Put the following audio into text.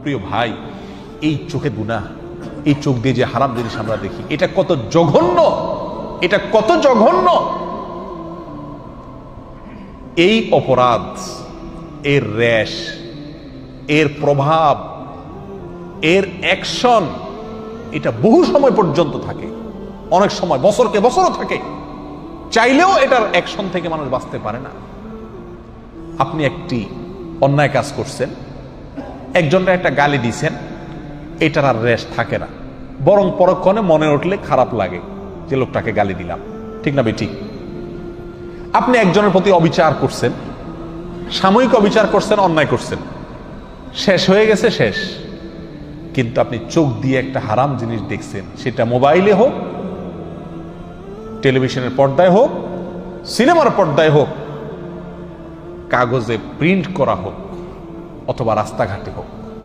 প্রিয় ভাই, এই চোখের গুনাহ, এই চোখ দিয়ে যে হারাম জিনিস আমরা দেখি, এটা কত জঘন্য, এটা কত জঘন্য। এই অপরাধ, এর রেশ, এর প্রভাব, এর অ্যাকশন, এটা বহু সময় পর্যন্ত থাকে, অনেক সময় বছরকে বছরও থাকে। চাইলেও এটার অ্যাকশন থেকে মানুষ বাঁচতে পারে না। আপনি একটি অন্যায় কাজ করছেন, একজনের একটা গালি দিছেন, এটার আর রেশ থাকে না, বরং পরক্ষণে মনে উঠলে খারাপ লাগে যে লোকটাকে গালি দিলাম, ঠিক না বেঠিক? আপনি একজনের প্রতি অবিচার করছেন, সাময়িক অবিচার করছেন, অন্যায় করছেন, শেষ হয়ে গেছে, শেষ। কিন্তু আপনি চোখ দিয়ে একটা হারাম জিনিস দেখছেন, সেটা মোবাইলে হোক, টেলিভিশনের পর্দায় হোক, সিনেমার পর্দায় হোক, কাগজে প্রিন্ট করা হোক, অথবা রাস্তাঘাটে হোক,